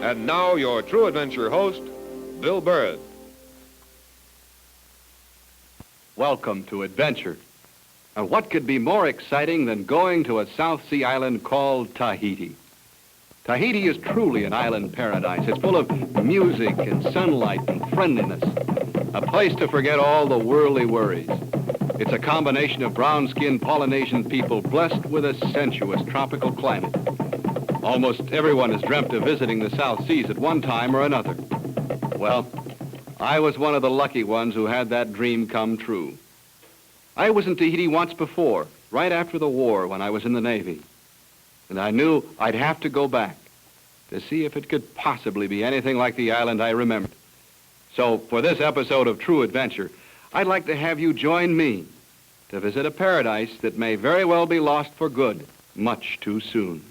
And now your True Adventure host, Bill Burrud. Welcome to Adventure. And what could be more exciting than going to a South Sea island called Tahiti? Tahiti is truly an island paradise. It's full of music and sunlight and friendliness. A place to forget all the worldly worries. It's a combination of brown-skinned Polynesian people blessed with a sensuous tropical climate. Almost everyone has dreamt of visiting the South Seas at one time or another. Well, I was one of the lucky ones who had that dream come true. I was in Tahiti once before, right after the war when I was in the Navy. And I knew I'd have to go back to see if it could possibly be anything like the island I remembered. So for this episode of True Adventure, I'd like to have you join me to visit a paradise that may very well be lost for good much too soon.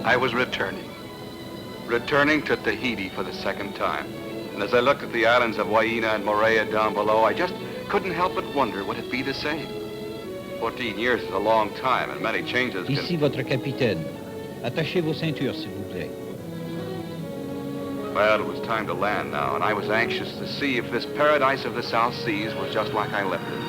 I was returning to Tahiti for the second time. And as I looked at the islands of Huahine and Moorea down below, I just couldn't help but wonder would it be the same. 14 years is a long time, and many changes can... Ici votre capitaine. Attachez vos ceintures, s'il vous plaît. Well, it was time to land now, and I was anxious to see if this paradise of the South Seas was just like I left it.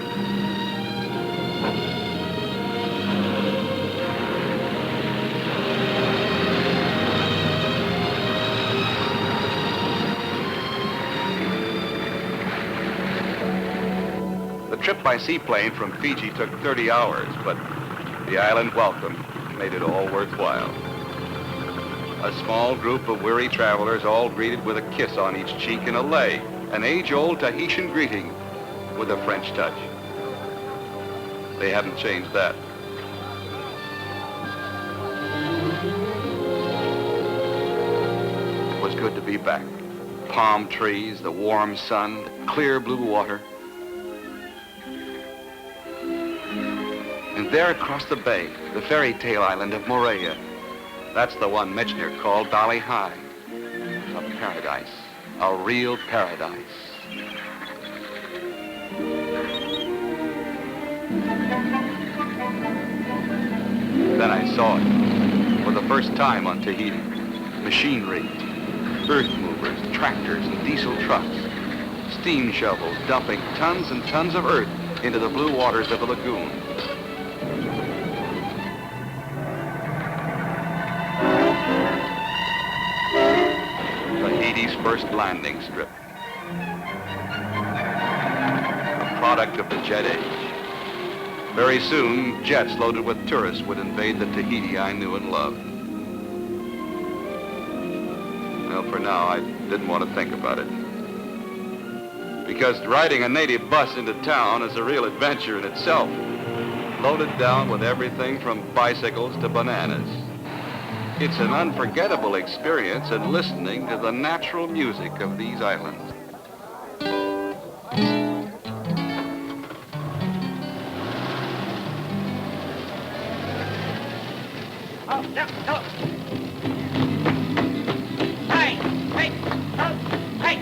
The trip by seaplane from Fiji took 30 hours, but the island welcome made it all worthwhile. A small group of weary travelers all greeted with a kiss on each cheek and a lei, an age-old Tahitian greeting with a French touch. They haven't changed that. It was good to be back. Palm trees, the warm sun, the clear blue water. And there across the bay, the fairy tale island of Moorea. That's the one Michener called Bali High. A paradise, a real paradise. Then I saw it for the first time on Tahiti. Machinery, earth movers, tractors, and diesel trucks. Steam shovels dumping tons and tons of earth into the blue waters of the lagoon. Tahiti's first landing strip. A product of the jet age. Very soon, jets loaded with tourists would invade the Tahiti I knew and loved. Well, for now, I didn't want to think about it. Because riding a native bus into town is a real adventure in itself. Loaded down with everything from bicycles to bananas. It's an unforgettable experience in listening to the natural music of these islands. Oh, no, no. Hey, hey, oh, hey.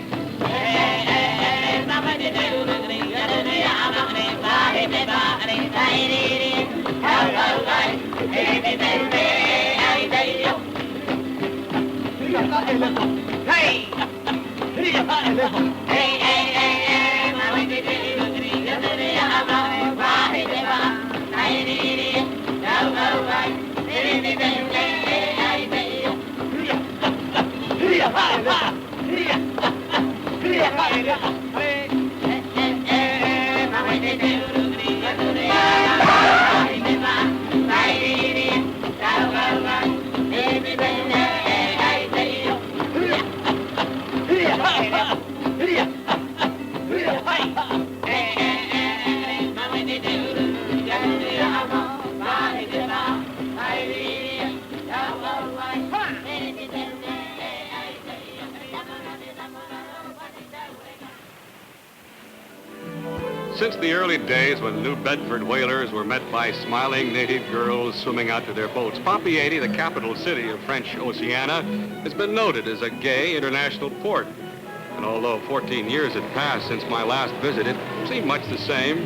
Since the early days when New Bedford whalers were met by smiling native girls swimming out to their boats, Papeete, the capital city of French Oceania, has been noted as a gay international port. And although 14 years had passed since my last visit, it seemed much the same.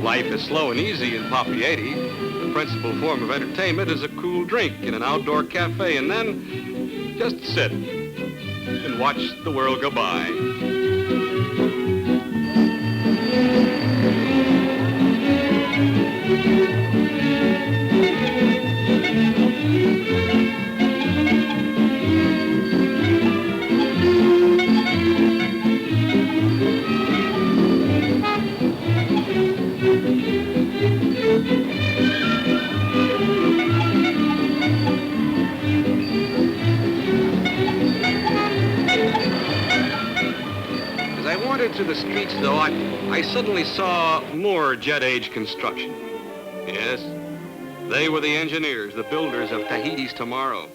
Life is slow and easy in Papeete. The principal form of entertainment is a cool drink in an outdoor cafe, and then just sit and watch the world go by. Through the streets, though, I suddenly saw more jet-age construction. Yes, they were the engineers, the builders of Tahiti's tomorrow.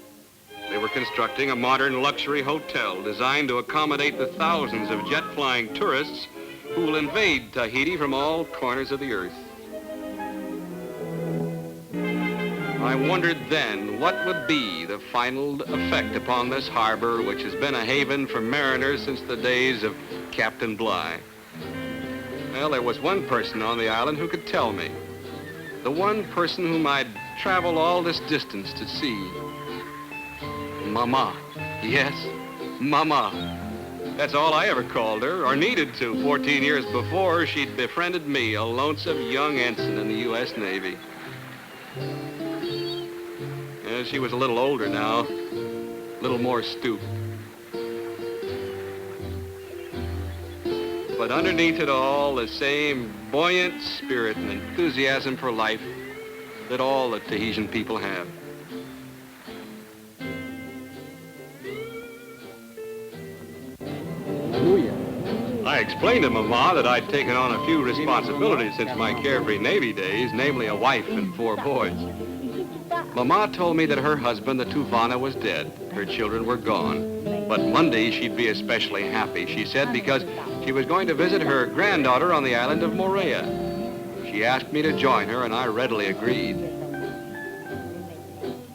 They were constructing a modern luxury hotel designed to accommodate the thousands of jet-flying tourists who will invade Tahiti from all corners of the earth. I wondered then what would be the final effect upon this harbor, which has been a haven for mariners since the days of Captain Bligh. Well, there was one person on the island who could tell me. The one person whom I'd travel all this distance to see. Mama. Yes, Mama. That's all I ever called her, or needed to. 14 years before, she'd befriended me, a lonesome young ensign in the U.S. Navy. Yeah, she was a little older now, a little more stooped. But underneath it all, the same buoyant spirit and enthusiasm for life that all the Tahitian people have. I explained to Mama that I'd taken on a few responsibilities since my carefree Navy days, namely a wife and 4 boys. Mama told me that her husband, the Tuvana, was dead. Her children were gone. But Monday she'd be especially happy, she said, because she was going to visit her granddaughter on the island of Moorea. She asked me to join her, and I readily agreed.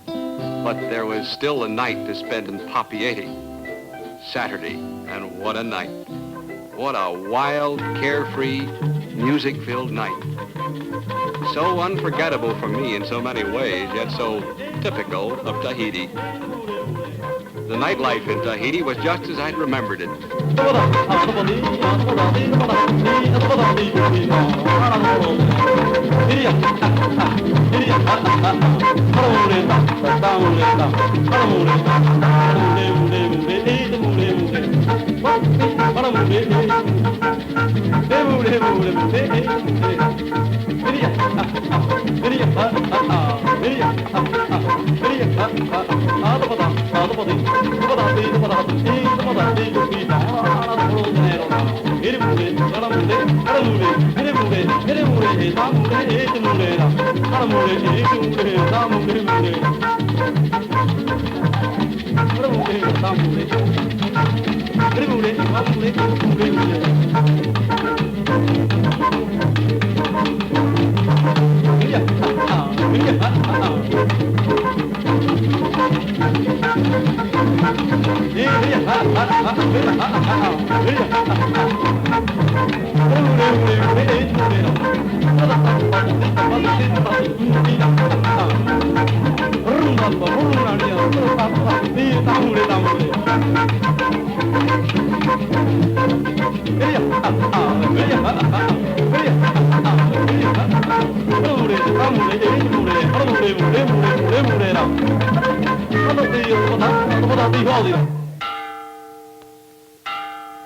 But there was still a night to spend in Papeete. Saturday, and what a night. What a wild, carefree, music-filled night. So unforgettable for me in so many ways, yet so typical of Tahiti. The nightlife in Tahiti was just as I'd remembered it.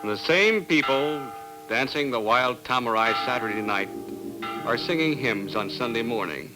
The same people dancing the wild Tamurai Saturday night are singing hymns on Sunday morning.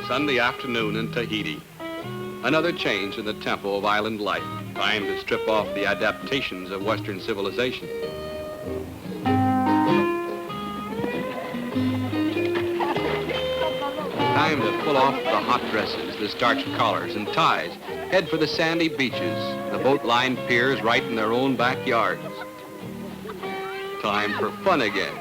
Sunday afternoon in Tahiti. Another change in the tempo of island life. Time to strip off the adaptations of Western civilization. Time to pull off the hot dresses, the starched collars and ties. Head for the sandy beaches, the boat-lined piers right in their own backyards. Time for fun again.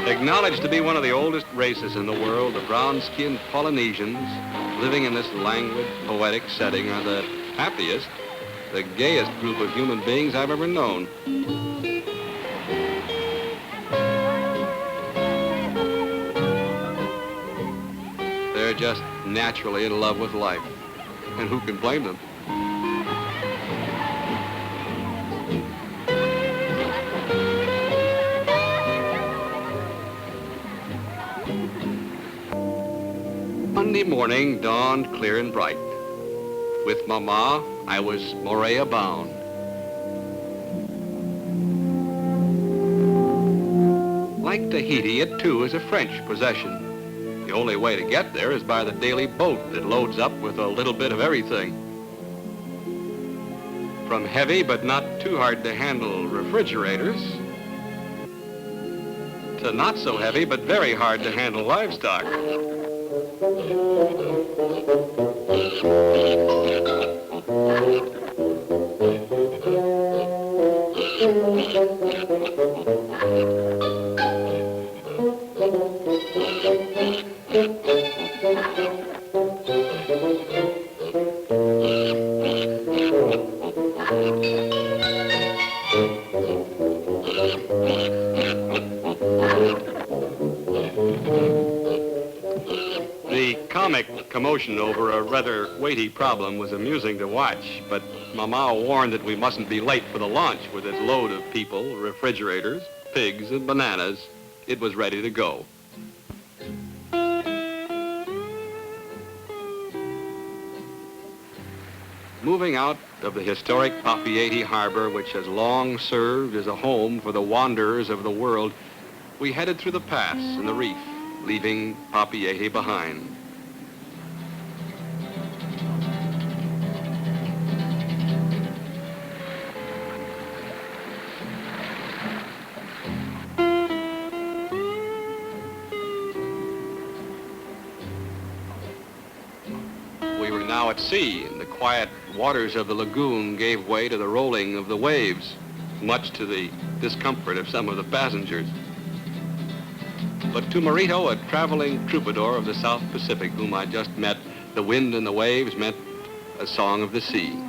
Acknowledged to be one of the oldest races in the world, the brown-skinned Polynesians, living in this languid, poetic setting, are the happiest, the gayest group of human beings I've ever known. They're just naturally in love with life, and who can blame them? Monday morning dawned clear and bright. With Mama, I was Moorea bound. Like Tahiti, it too is a French possession. The only way to get there is by the daily boat that loads up with a little bit of everything. From heavy but not too hard to handle refrigerators to not so heavy but very hard to handle livestock. The comic commotion over a rather weighty problem was amusing to watch, but Mama warned that we mustn't be late for the launch with its load of people, refrigerators, pigs, and bananas. It was ready to go. Moving out of the historic Papeete harbor, which has long served as a home for the wanderers of the world, we headed through the pass and the reef, leaving Papeete behind. We were now at sea, and the quiet waters of the lagoon gave way to the rolling of the waves, much to the discomfort of some of the passengers. But to Morito, a traveling troubadour of the South Pacific whom I just met, the wind and the waves meant a song of the sea.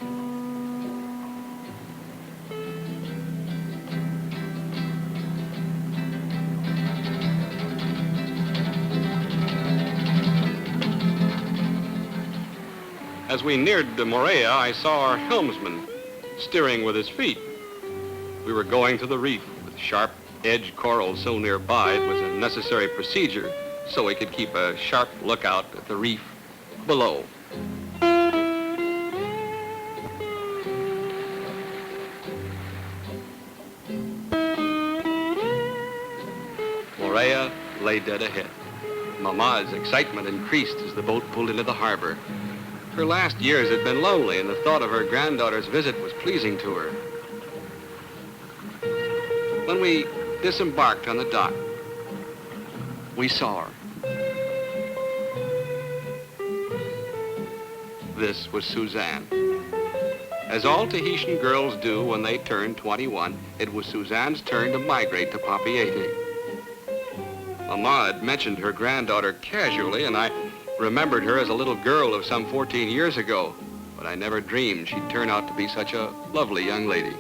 As we neared the Moorea, I saw our helmsman steering with his feet. We were going to the reef with sharp edge coral so nearby it was a necessary procedure so we could keep a sharp lookout at the reef below. Moorea lay dead ahead. Mama's excitement increased as the boat pulled into the harbor. Her last years had been lonely, and the thought of her granddaughter's visit was pleasing to her. When we disembarked on the dock, we saw her. This was Suzanne. As all Tahitian girls do when they turn 21, it was Suzanne's turn to migrate to Papeete. Mama had mentioned her granddaughter casually, and I remembered her as a little girl of some 14 years ago, but I never dreamed she'd turn out to be such a lovely young lady.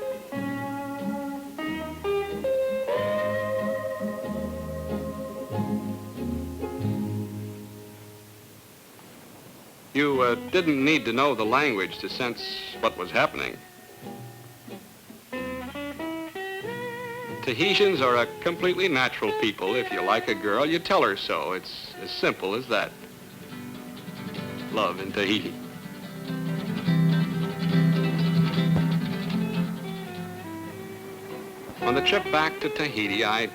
You didn't need to know the language to sense what was happening. Tahitians are a completely natural people. If you like a girl, you tell her so. It's as simple as that. Love in Tahiti. On the trip back to Tahiti, I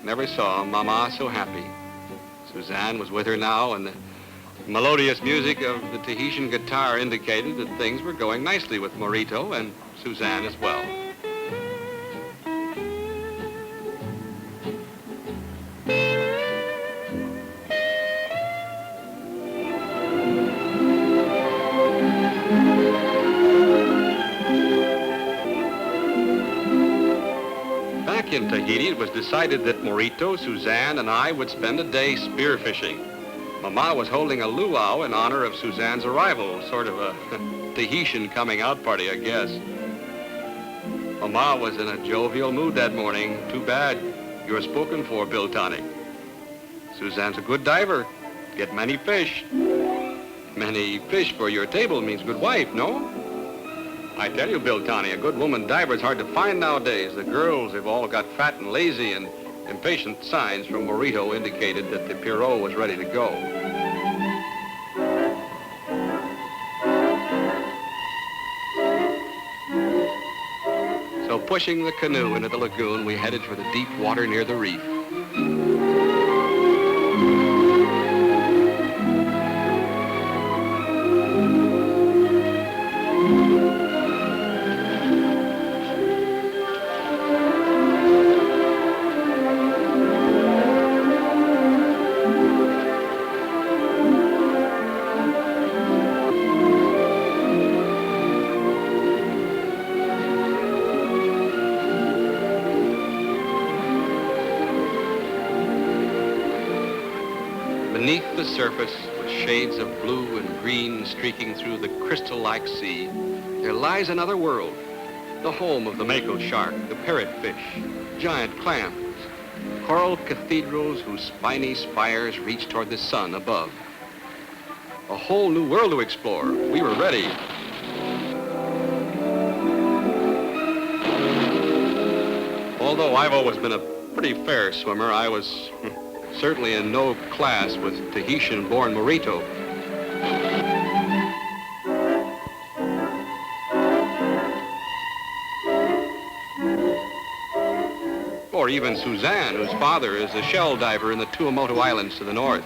never saw Mama so happy. Suzanne was with her now, and the melodious music of the Tahitian guitar indicated that things were going nicely with Morito and Suzanne as well. Back in Tahiti, it was decided that Morito, Suzanne, and I would spend a day spearfishing. Mama was holding a luau in honor of Suzanne's arrival, sort of a Tahitian coming out party, I guess. Mama was in a jovial mood that morning. Too bad you're spoken for, Bill Tani. Suzanne's a good diver. Get many fish. Many fish for your table means good wife, no? I tell you, Bill Tani, a good woman diver is hard to find nowadays. The girls have all got fat and lazy, and impatient signs from Morito indicated that the Pierrot was ready to go. So pushing the canoe into the lagoon, we headed for the deep water near the reef. Beneath the surface, with shades of blue and green streaking through the crystal-like sea, there lies another world, the home of the mako shark, the parrotfish, giant clams, coral cathedrals whose spiny spires reach toward the sun above. A whole new world to explore. We were ready. Although I've always been a pretty fair swimmer, I was certainly in no class with Tahitian-born Morito. Or even Suzanne, whose father is a shell diver in the Tuamotu Islands to the north.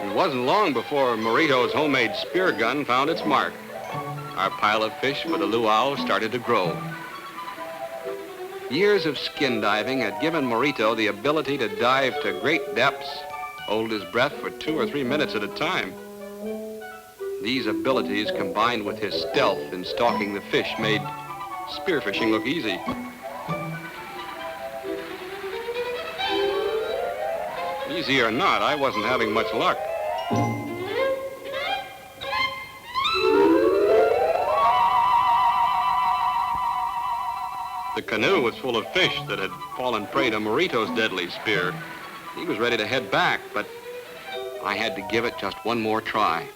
It wasn't long before Morito's homemade spear gun found its mark. Our pile of fish for the luau started to grow. Years of skin diving had given Morito the ability to dive to great depths, hold his breath for 2 or 3 minutes at a time. These abilities, combined with his stealth in stalking the fish, made spearfishing look easy. Easy or not, I wasn't having much luck. The canoe was full of fish that had fallen prey to Morito's deadly spear. He was ready to head back, but I had to give it just one more try.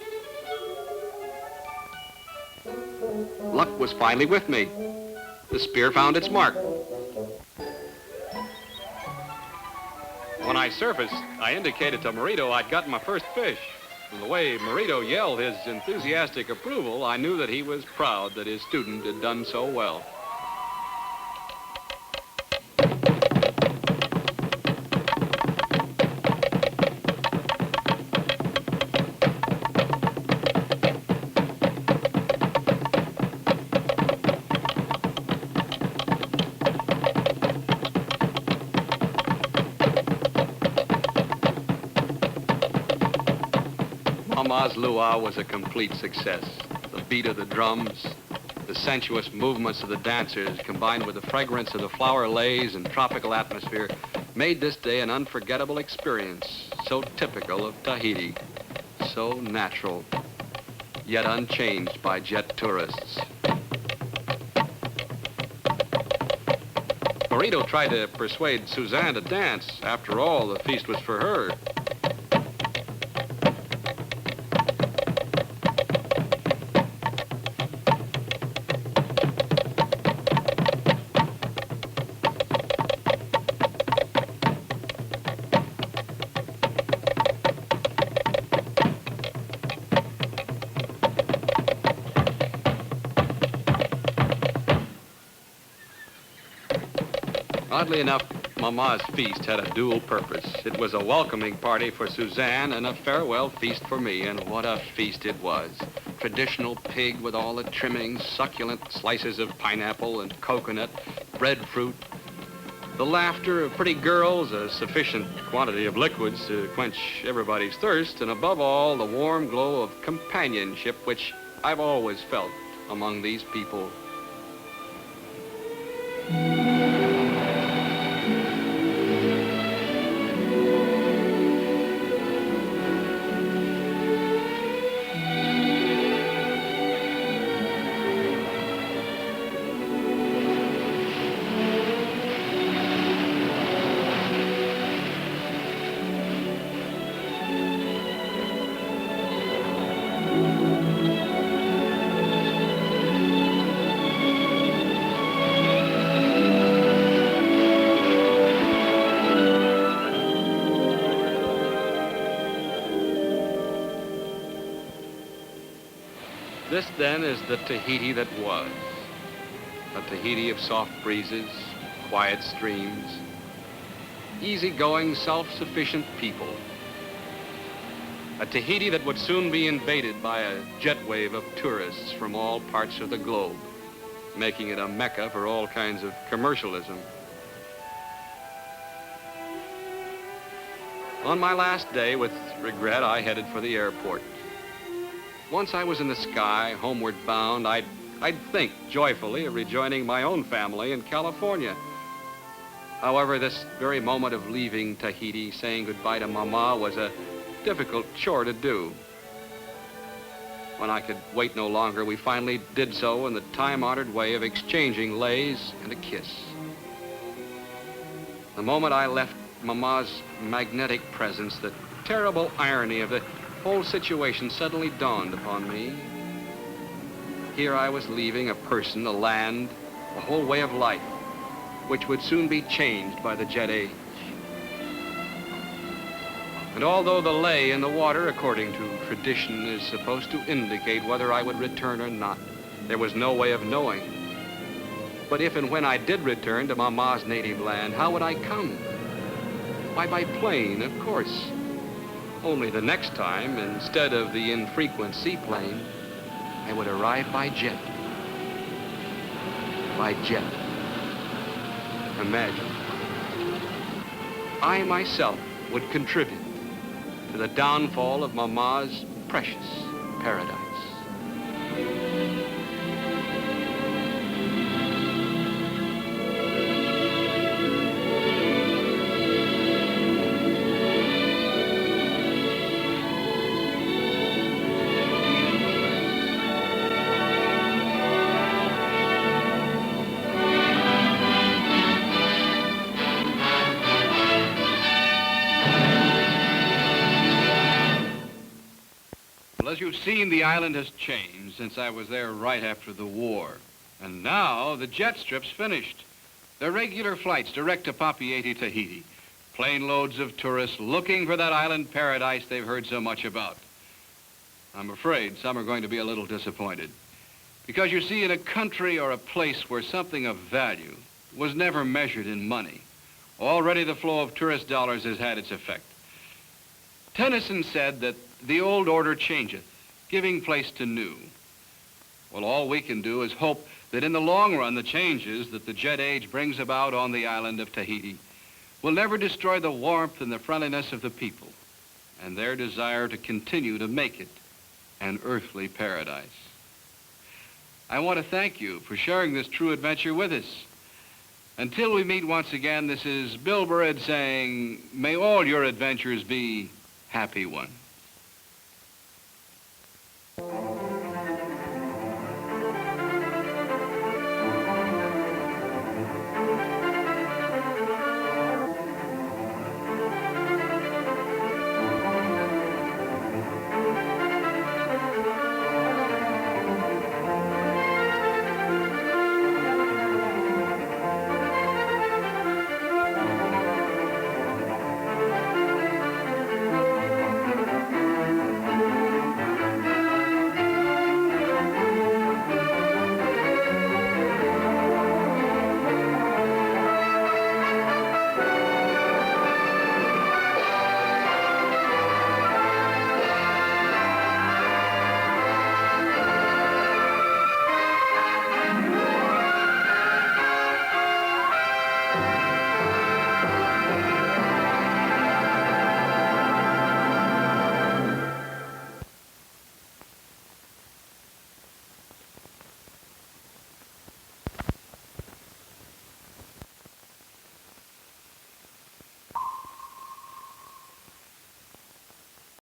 Luck was finally with me. The spear found its mark. When I surfaced, I indicated to Morito I'd gotten my first fish. From the way Morito yelled his enthusiastic approval, I knew that he was proud that his student had done so well. Mama's luau was a complete success. The beat of the drums, the sensuous movements of the dancers, combined with the fragrance of the flower leis and tropical atmosphere, made this day an unforgettable experience, so typical of Tahiti, so natural. yet unchanged by jet tourists. Morito tried to persuade Suzanne to dance. After all, the feast was for her. Oddly enough, Mama's feast had a dual purpose. It was a welcoming party for Suzanne and a farewell feast for me, and what a feast it was. Traditional pig with all the trimmings, succulent slices of pineapple and coconut, breadfruit, the laughter of pretty girls, a sufficient quantity of liquids to quench everybody's thirst, and above all, the warm glow of companionship which I've always felt among these people. This, then, is the Tahiti that was. A Tahiti of soft breezes, quiet streams, easygoing, self-sufficient people. A Tahiti that would soon be invaded by a jet wave of tourists from all parts of the globe, making it a mecca for all kinds of commercialism. On my last day, with regret, I headed for the airport. Once I was in the sky, homeward bound, I'd think joyfully of rejoining my own family in California. However, this very moment of leaving Tahiti, saying goodbye to Mama, was a difficult chore to do. When I could wait no longer, we finally did so in the time-honored way of exchanging leis and a kiss. The moment I left Mama's magnetic presence, the terrible irony of the whole situation suddenly dawned upon me. Here I was leaving a person, a land, a whole way of life, which would soon be changed by the jet age. And although the lay in the water, according to tradition, is supposed to indicate whether I would return or not, there was no way of knowing. But if and when I did return to Mama's native land, how would I come? Why, by plane, of course. Only the next time, instead of the infrequent seaplane, I would arrive by jet. By jet. Imagine. I myself would contribute to the downfall of Mama's precious paradise. As you've seen, the island has changed since I was there right after the war. And now the jet strip's finished. They're regular flights direct to Papeete, Tahiti. Plane loads of tourists looking for that island paradise they've heard so much about. I'm afraid some are going to be a little disappointed. Because you see, in a country or a place where something of value was never measured in money, already the flow of tourist dollars has had its effect. Tennyson said that the old order changeth, giving place to new. Well, all we can do is hope that in the long run, the changes that the jet age brings about on the island of Tahiti will never destroy the warmth and the friendliness of the people and their desire to continue to make it an earthly paradise. I want to thank you for sharing this true adventure with us. Until we meet once again, this is Bill Burrud saying, may all your adventures be happy ones.